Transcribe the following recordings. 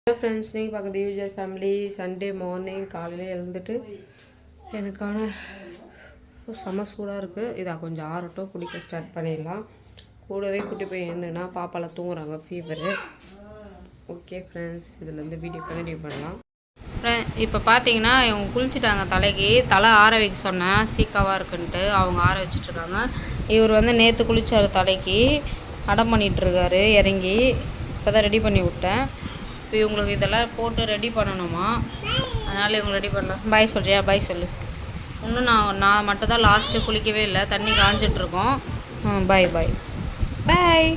Hello friends, நீங்கள் பார்க்குறது யூஜுவல் family. Sunday morning காலையில் எழுந்துட்டு எனக்கான செம்ம சூடாக இருக்குது. இதை கொஞ்சம் ஆறட்டும், குடிக்க ஸ்டார்ட் பண்ணிடலாம். கூடவே குட்டி போய் எழுந்துன்னா பாப்பாலாம் தூங்குறாங்க, ஃபீவரு. ஓகே ஃப்ரெண்ட்ஸ், இதுலேருந்து வீடியோ கண்டினியூ பண்ணலாம். இப்போ பார்த்தீங்கன்னா இவங்க குளிச்சுட்டாங்க. தலைக்கு தலை ஆற வைக்க சொன்னேன், சீக்காவாக இருக்குன்ட்டு அவங்க ஆற வச்சிட்ருக்காங்க. இவர் வந்து நேற்று குளித்தார், தலைக்கு அடம் பண்ணிகிட்ருக்காரு இறங்கி. இப்போ தான் ரெடி பண்ணி விட்டேன். இப்போ இவங்களுக்கு இதெல்லாம் போட்டு ரெடி பண்ணணுமா, அதனால் இவங்க ரெடி பண்ணலாம். பாய் சொல்கிறியா? பாய் சொல்லு. இன்னும் நான் மட்டும் தான் லாஸ்ட்டு குளிக்கவே இல்லை, தண்ணி காஞ்சிட்ருக்கோம். பாய் பாய் பாய்.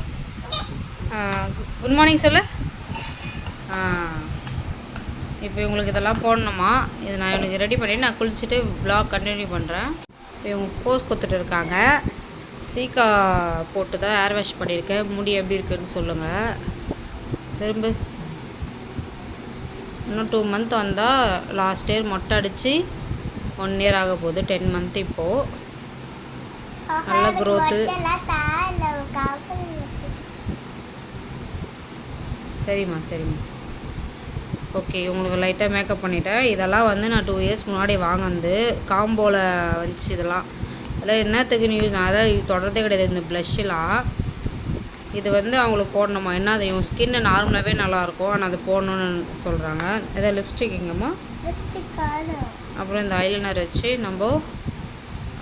குட் மார்னிங் சொல்லு. இப்போ இவங்களுக்கு இதெல்லாம் போடணுமா, இது நான் இவனுக்கு ரெடி பண்ணி நான் குளிச்சுட்டு வ்ளாக் கண்டினியூ பண்ணுறேன். இப்போ இவங்க போஸ் கொடுத்துட்டு இருக்காங்க. சீக்கா போட்டு தான் ஏர் வாஷ் பண்ணியிருக்கேன். முடி எப்படி இருக்குதுன்னு சொல்லுங்கள். திரும்ப இன்னும் 2 மந்த் வந்தால் லாஸ்ட் இயர் மொட்டை அடித்து 1 இயர் ஆக போகுது. 10 மந்த் இப்போது. நல்ல க்ரோத்து. சரிம்மா சரிம்மா. ஓகே, இவங்களுக்கு லைட்டாக மேக்கப் பண்ணிட்டேன். இதெல்லாம் வந்து நான் 2 இயர்ஸ் முன்னாடி வாங்கினது, காம்போவில் வந்துச்சு. இதெல்லாம் என்னத்துக்கு யூஸ், நான் அதான் தொடர்றதே கிடையாது இந்த ப்ளஷ்ஷெலாம். இது வந்து அவங்களுக்கு போடணுமா, என்ன அது இவங்க ஸ்கின்னு நார்மலாகவே நல்லாயிருக்கும், ஆனால் அது போடணுன்னு சொல்கிறாங்க. ஏதாவது லிப்ஸ்டிக் இங்கேம்மா, அப்புறம் இந்த ஐலைனர் வச்சு நம்ம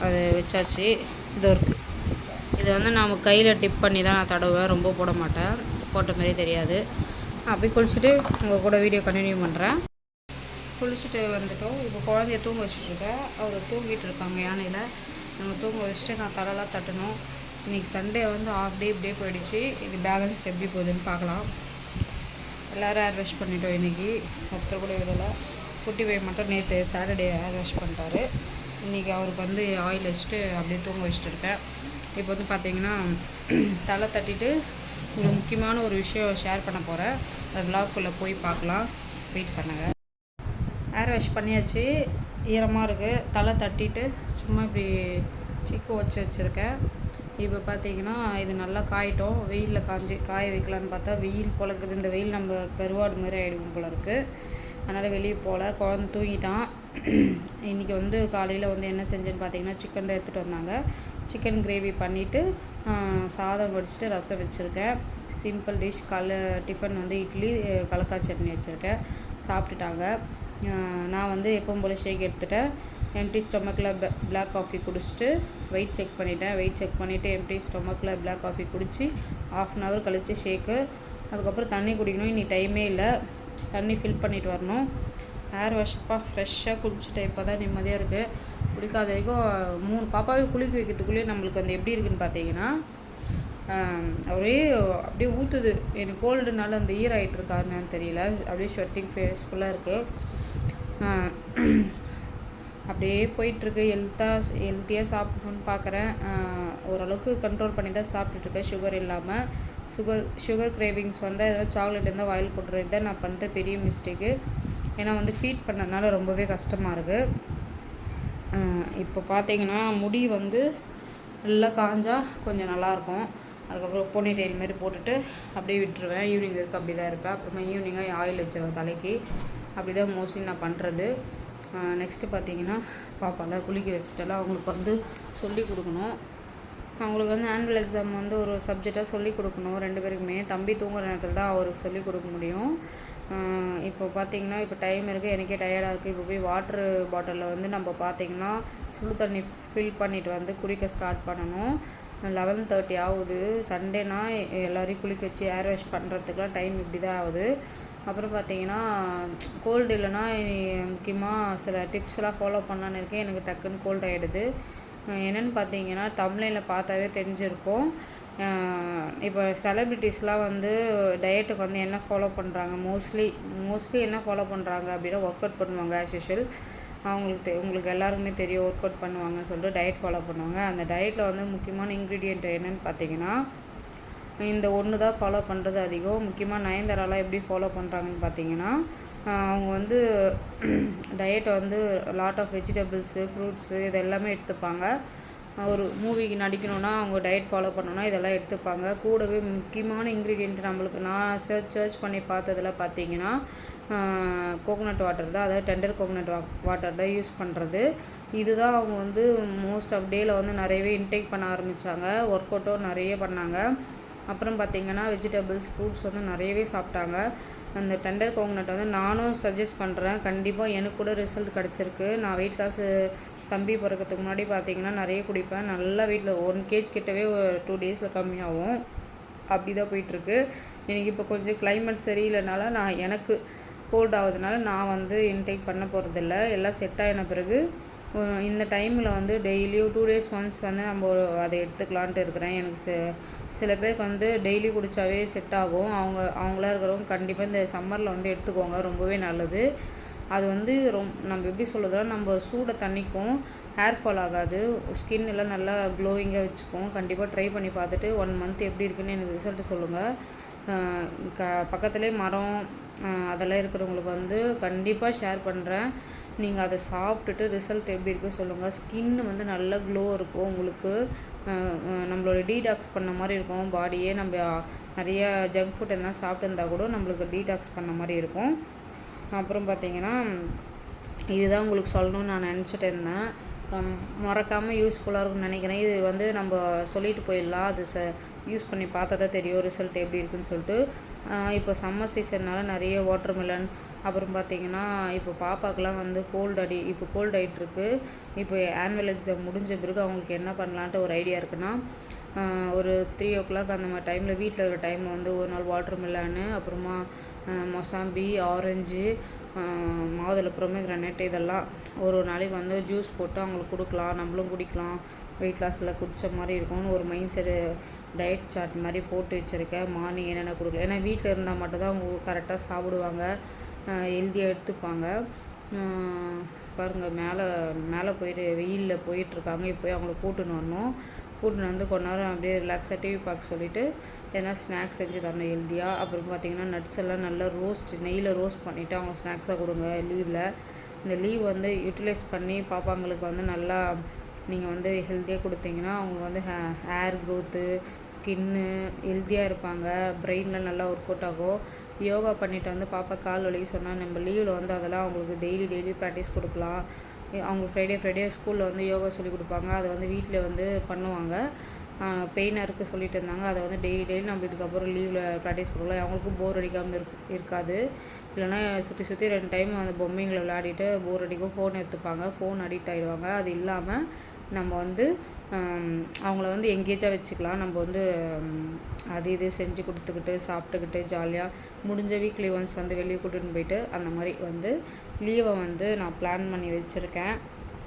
அது வச்சாச்சு. இது இருக்குது. இது வந்து நம்ம கையில் டிப் பண்ணி தான் நான் தடவுவேன், ரொம்ப போட மாட்டேன், போட்ட மாதிரி தெரியாது. அப்படி குளிச்சுட்டு உங்கள் கூட வீடியோ கண்டினியூ பண்ணுறேன். குளிச்சுட்டு வந்துட்டோம். இப்போ குழந்தைய தூங்க வச்சுட்ருக்கேன். அவர் தூங்கிட்டு இருக்காங்க யானையில். நம்ம தூங்க வச்சுட்டு நான் தலைலாம் தட்டணும். இன்றைக்கி சண்டே வந்து ஆஃப் டே இப்படியே போயிடுச்சு. இது பேலன்ஸ்ட் எப்படி போகுதுன்னு பார்க்கலாம். எல்லோரும் ஏர் வாஷ் பண்ணிட்டோம் இன்றைக்கி, ஒருத்தர் கூட விடலை. குட்டி பையன் மட்டும் நேற்று சாட்டர்டே ஏர் வாஷ் பண்ணிட்டாரு. இன்றைக்கி அவருக்கு வந்து ஆயில் வச்சுட்டு அப்படியே தூங்க வச்சுட்டு இருக்கேன். இப்போ வந்து பார்த்திங்கன்னா தலை தட்டிட்டு ஒரு முக்கியமான ஒரு விஷயம் ஷேர் பண்ண போகிறேன். அது விளாக்குள்ளே போய் பார்க்கலாம், வெயிட் பண்ணுங்கள். ஏர் வாஷ் பண்ணியாச்சு, ஈரமாக இருக்குது. தலை தட்டிட்டு சும்மா இப்படி சிக்கு வச்சுருக்கேன். இப்போ பார்த்தீங்கன்னா இது நல்லா காயிட்டோம். வெயிலில் காய வைக்கலான்னு பார்த்தா வெயில் பொழக்குது. இந்த வெயில் நம்ம கருவாடு மாதிரி ஆகிடும் போல இருக்குது. அதனால் வெளியே போகல. குழந்தை தூங்கிட்டான். இன்றைக்கி வந்து காலையில் வந்து என்ன செஞ்சேன்னு பார்த்தீங்கன்னா சிக்கன் தான் எடுத்துகிட்டு வந்தாங்க. சிக்கன் கிரேவி பண்ணிவிட்டு சாதம் வடிச்சிட்டு ரசம் வச்சுருக்கேன். Simple dish. டிஃபன் வந்து இட்லி, கலக்காய் சட்னி வச்சுருக்கேன். சாப்பிட்டுட்டாங்க. நான் வந்து எப்பவும் போல் ஷேக் எடுத்துட்டேன். எம்டி ஸ்டொமக்கில் பிளாக் காஃபி குடிச்சிட்டு வெயிட் செக் பண்ணிட்டேன். வெயிட் செக் பண்ணிவிட்டு எம்டி ஸ்டொமக்கில் பிளாக் காஃபி குடித்து 1/2 hour கழித்து ஷேக்கு. அதுக்கப்புறம் தண்ணி குடிக்கணும். இனி டைமே இல்லை, தண்ணி ஃபில் பண்ணிட்டு வரணும். ஏர் வாஷ்ப்பா ஃப்ரெஷ்ஷாக குளிச்சுட்டேன். இப்போ தான் நிம்மதியாக இருக்குது. குளிக்காத வரைக்கும் 3 பாப்பாவே குளிக்க வைக்கிறதுக்குள்ளேயே நம்மளுக்கு வந்து எப்படி இருக்குதுன்னு பார்த்தீங்கன்னா ஒரே அப்படியே ஊற்றுது. எனக்கு கோல்டுனால அந்த ஈராயிட்டு இருக்கான்னு தெரியல, அப்படியே ஸ்வெட்டிங் ஃபேஸ் ஃபுல்லாக இருக்குது. அப்படியே போயிட்டுருக்கு. ஹெல்த்தியாக சாப்பிடணுன்னு பார்க்குறேன். ஓரளவுக்கு கண்ட்ரோல் பண்ணி தான் சாப்பிட்டுட்ருக்கேன், சுகர் இல்லாமல். சுகர் கிரேவிங்ஸ் வந்தால் ஏதாவது சாக்லேட் இருந்தால் வாயில் போட்டுறது தான் நான் பண்ணுற பெரிய மிஸ்டேக்கு. ஏன்னா வந்து ஃபீட் பண்ணதுனால ரொம்பவே கஷ்டமாக இருக்குது. இப்போ பார்த்தீங்கன்னா முடி வந்து நல்லா காஞ்சா கொஞ்சம் நல்லாயிருக்கும். அதுக்கப்புறம் போனி டெயில் மாரி போட்டுட்டு அப்படியே விட்டுருவேன். ஈவினிங் வரைக்கும் அப்படி தான் இருப்பேன். அப்புறமா ஈவினிங்காக ஆயில் வச்சிருவேன் தலைக்கு. அப்படி தான் மோஸ்ட்லி நான் பண்ணுறது. நெக்ஸ்ட்டு பார்த்தீங்கன்னா பாப்பாலாம் குளிக்க வச்சுட்டாலும் அவங்களுக்கு வந்து சொல்லி கொடுக்கணும். அவங்களுக்கு வந்து ஆனுவல் எக்ஸாம் வந்து ஒரு சப்ஜெக்டாக சொல்லி கொடுக்கணும் 2 பேருக்குமே. தம்பி தூங்குற நேரத்தில் தான் அவருக்கு சொல்லி கொடுக்க முடியும். இப்போ பார்த்திங்கன்னா இப்போ டைம் இருக்குது, எனக்கே டயர்டாக இருக்குது. இப்போ போய் வாட்ரு பாட்டிலில் வந்து நம்ம பார்த்திங்கன்னா சுடு தண்ணி ஃபில் பண்ணிவிட்டு வந்து குடிக்க ஸ்டார்ட் பண்ணணும். 11:30 ஆகுது. சண்டேனா எல்லோரையும் குளிக்க வச்சு ஏர் வாஷ் பண்ணுறதுக்குலாம் டைம் இப்படி தான் ஆகுது. அப்புறம் பார்த்தீங்கன்னா கோல்டு இல்லைன்னா முக்கியமாக சில டிப்ஸ்லாம் ஃபாலோ பண்ணலான்னு இருக்கேன். எனக்கு டக்குன்னு கோல்டு ஆகிடுது. என்னென்னு பார்த்தீங்கன்னா தமிழில் பார்த்தாவே தெரிஞ்சிருக்கும். இப்போ செலிப்ரிட்டிஸ்லாம் வந்து டயட்டுக்கு வந்து என்ன ஃபாலோ பண்ணுறாங்க, மோஸ்ட்லி என்ன ஃபாலோ பண்ணுறாங்க அப்படின்னா ஒர்க் அவுட் பண்ணுவாங்க ஆஸ் யூஷுவல். உங்களுக்கு எல்லாருக்குமே தெரியும் ஒர்க் அவுட் பண்ணுவாங்கன்னு சொல்லிட்டு டயட் ஃபாலோ பண்ணுவாங்க. அந்த டயட்டில் வந்து முக்கியமான இன்க்ரீடியன்ட் என்னென்னு பார்த்தீங்கன்னா இந்த ஒன்று தான் ஃபாலோ பண்ணுறது அதிகம். முக்கியமாக நயன்தாராலாம் எப்படி ஃபாலோ பண்ணுறாங்கன்னு பார்த்தீங்கன்னா அவங்க வந்து டயட்டை வந்து லாட் ஆஃப் வெஜிடபிள்ஸு, ஃப்ரூட்ஸு இது எல்லாமே எடுத்துப்பாங்க. ஒரு மூவிக்கு நடிக்கணும்னா அவங்க டயட் ஃபாலோ பண்ணணும்னா இதெல்லாம் எடுத்துப்பாங்க. கூடவே முக்கியமான இன்க்ரீடியன்ட் நம்மளுக்கு நான் சர்ச் பண்ணி பார்த்ததில் பார்த்தீங்கன்னா கோகோனட் வாட்டர் தான். அதாவது டெண்டர் கோகோனட் வாட்டர் தான் யூஸ் பண்ணுறது. இதுதான் அவங்க வந்து மோஸ்ட் ஆஃப் டேயில் வந்து நிறையவே இன்டேக் பண்ண ஆரம்பித்தாங்க. ஒர்க் அவுட்டும் நிறைய பண்ணாங்க. அப்புறம் பார்த்திங்கன்னா வெஜிடபிள்ஸ் ஃப்ரூட்ஸ் வந்து நிறையவே சாப்பிட்டாங்க. அந்த டெண்டர் கோகோனட் வந்து நானும் சஜஸ்ட் பண்ணுறேன். கண்டிப்பாக எனக்கு கூட ரிசல்ட் கிடச்சிருக்கு. நான் வெயிட் லாஸு தம்பி பிறக்கிறதுக்கு முன்னாடி பார்த்திங்கன்னா நிறைய குடிப்பேன். நல்லா வெயிட்டில் 1 kg கிட்டவே 2 டேஸில் கம்மியாகும். அப்படி தான் போயிட்டுருக்கு. எனக்கு இப்போ கொஞ்சம் கிளைமேட் சரியில்லைனால எனக்கு கோல்ட் ஆகுதுனால நான் வந்து இன்டேக் பண்ண போகிறதில்ல. எல்லாம் செட் ஆகின பிறகு இந்த டைமில் வந்து டெய்லியும் 2 days ஒன்ஸ் வந்து நம்ம அதை எடுத்துக்கலான்ட்டு இருக்கிறேன். எனக்கு சில பேருக்கு வந்து டெய்லி குடித்தாவே செட் ஆகும். அவங்களா இருக்கிறவங்க கண்டிப்பாக இந்த சம்மரில் வந்து எடுத்துக்கோங்க. ரொம்பவே நல்லது. அது வந்து நம்ம எப்படி சொல்கிறதுனா நம்ம சூடை தணிக்கும், ஹேர் ஃபால் ஆகாது, ஸ்கின் எல்லாம் நல்லா க்ளோயிங்காக வச்சுக்கும். கண்டிப்பாக ட்ரை பண்ணி பார்த்துட்டு 1 month எப்படி இருக்குன்னு எனக்கு ரிசல்ட்டு சொல்லுங்கள். பக்கத்துலேயே மரம் அதெல்லாம் இருக்கிறவங்களுக்கு வந்து கண்டிப்பாக ஷேர் பண்ணுறேன். நீங்கள் அதை சாப்பிட்டுட்டு ரிசல்ட் எப்படி இருக்குது சொல்லுங்கள். ஸ்கின்னு வந்து நல்லா க்ளோ இருக்கும் உங்களுக்கு. நம்மளோட டீடாக்ஸ் பண்ண மாதிரி இருக்கும் பாடியே. நம்ம நிறைய ஜங்க் ஃபுட் எல்லாம் சாப்பிட்டு கூட நம்மளுக்கு டீடாக்ஸ் பண்ண மாதிரி இருக்கும். அப்புறம் பார்த்திங்கன்னா இதுதான் உங்களுக்கு சொல்லணும்னு நான் நினச்சிட்டு இருந்தேன். மறக்காமல் யூஸ்ஃபுல்லாக இருக்கும்னு நினைக்கிறேன். இது வந்து நம்ம சொல்லிட்டு போயிடலாம். அது யூஸ் பண்ணி பார்த்தா தான் தெரியும் ரிசல்ட் எப்படி இருக்குன்னு சொல்லிட்டு. இப்போ சம்மர் சீசன்னால் நிறைய வாட்டர்மெலன், அப்புறம் பார்த்திங்கன்னா இப்போ பாப்பாக்கெலாம் வந்து இப்போ கோல்டு ஆகிட்டுருக்கு. இப்போ ஆனுவல் எக்ஸாம் முடிஞ்ச பிறகு அவங்களுக்கு என்ன பண்ணலான்ட்டு ஒரு ஐடியா இருக்குன்னா, ஒரு 3 o'clock அந்த மாதிரி டைமில் வீட்டில் இருக்கிற டைமில் வந்து ஒரு நாள் வாட்டர்மெலனு, அப்புறமா மொசாம்பி, ஆரஞ்சு, மாதுளை, பொமேக்ரனேட் இதெல்லாம் ஒரு நாளைக்கு வந்து ஜூஸ் போட்டு அவங்களுக்கு கொடுக்கலாம். நம்மளும் குடிக்கலாம். வெயிட் லாஸில் குடித்த மாதிரி இருக்கும்னு ஒரு மைண்ட் செட்டு டயட் சார்ட் மாதிரி போட்டு வச்சுருக்கேன். மார்னிங் என்னென்ன கொடுக்கலாம். ஏன்னா வீட்டில் இருந்தால் மட்டும்தான் அவங்க கரெக்டாக சாப்பிடுவாங்க, ஹெல்த்தியாக எடுத்துப்பாங்க. பாருங்கள் மேலே வெயிலில் போயிட்டுருக்காங்க. இப்போ அவங்கள கூட்டுன்னு வரணும். கூட்டுன்னு வந்து கொஞ்ச நேரம் அப்படியே ரிலாக்ஸாக டிவி பார்க்க சொல்லிவிட்டு எதனா ஸ்நாக்ஸ் செஞ்சு தரணும் ஹெல்த்தியாக. அப்புறம் பார்த்திங்கன்னா நட்ஸ் எல்லாம் நல்லா நெய்யில் ரோஸ்ட் பண்ணிவிட்டு அவங்க ஸ்நாக்ஸாக கொடுங்க லீவில். இந்த லீவ் வந்து யூட்டிலைஸ் பண்ணி பாப்பாங்களுக்கு வந்து நல்லா நீங்கள் வந்து ஹெல்த்தியாக கொடுத்தீங்கன்னா அவங்க வந்து ஹேர் க்ரோத்து, ஸ்கின்னு ஹெல்த்தியாக இருப்பாங்க. பிரெயினில் நல்லா ஒர்க் அவுட் ஆகும். யோகா பண்ணிவிட்டு வந்து பாப்பா கால் வலி சொன்னால் நம்ம லீவில் வந்து அதெல்லாம் அவங்களுக்கு டெய்லி ப்ராக்டிஸ் கொடுக்கலாம். அவங்க ஃப்ரைடே ஸ்கூலில் வந்து யோகா சொல்லி கொடுப்பாங்க. அதை வந்து வீட்டில் வந்து பண்ணுவாங்க. பெயினாக இருக்குது சொல்லிட்டு இருந்தாங்க. அதை வந்து டெய்லி நம்ம இதுக்கப்புறம் லீவில் ப்ராக்டிஸ் கொடுக்கலாம். அவங்களுக்கும் போர் அடிக்காமல் இருக்காது. இல்லைனா சுற்றி 2 டைம் அந்த பொம்மைங்களை விளையாடிட்டு போர் அடிக்கும், ஃபோன் எடுத்துப்பாங்க, ஃபோன் அடிக்ட் ஆகிடுவாங்க. அது இல்லாமல் நம்ம வந்து அவங்கள வந்து எங்கேஜாக வச்சுக்கலாம். நம்ம வந்து அது இது செஞ்சு கொடுத்துக்கிட்டு சாப்பிட்டுக்கிட்டு ஜாலியாக முடிஞ்ச வீக்லி ஒன்ஸ் வந்து வெளியே கூட்டிகிட்டு போயிட்டு அந்த மாதிரி வந்து லீவை வந்து நான் பிளான் பண்ணி வச்சுருக்கேன்.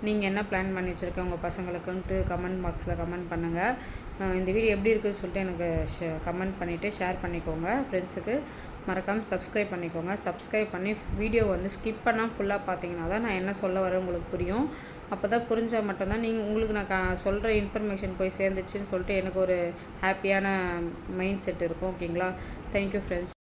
நீங்கள் என்ன பிளான் பண்ணி வச்சுருக்கேன் உங்கள் பசங்களுக்குன்ட்டு கமெண்ட் பாக்ஸில் கமெண்ட் பண்ணுங்கள். இந்த வீடியோ எப்படி இருக்குதுன்னு சொல்லிட்டு எனக்கு கமெண்ட் பண்ணிவிட்டு ஷேர் பண்ணிக்கோங்க. ஃப்ரெண்ட்ஸுக்கு மறக்காமல் சப்ஸ்கிரைப் பண்ணிக்கோங்க. சப்ஸ்கிரைப் பண்ணி வீடியோ வந்து ஸ்கிப் பண்ணால் ஃபுல்லாக பார்த்தீங்கன்னா தான் நான் என்ன சொல்ல வரேன் உங்களுக்கு புரியும். அப்போ தான் புரிஞ்சால் மட்டும்தான் உங்களுக்கு நான் சொல்கிற இன்ஃபர்மேஷன் போய் சேர்ந்துச்சுன்னு சொல்லிட்டு எனக்கு ஒரு ஹாப்பியான மைண்ட் செட் இருக்கும். ஓகேங்களா? Thank you friends.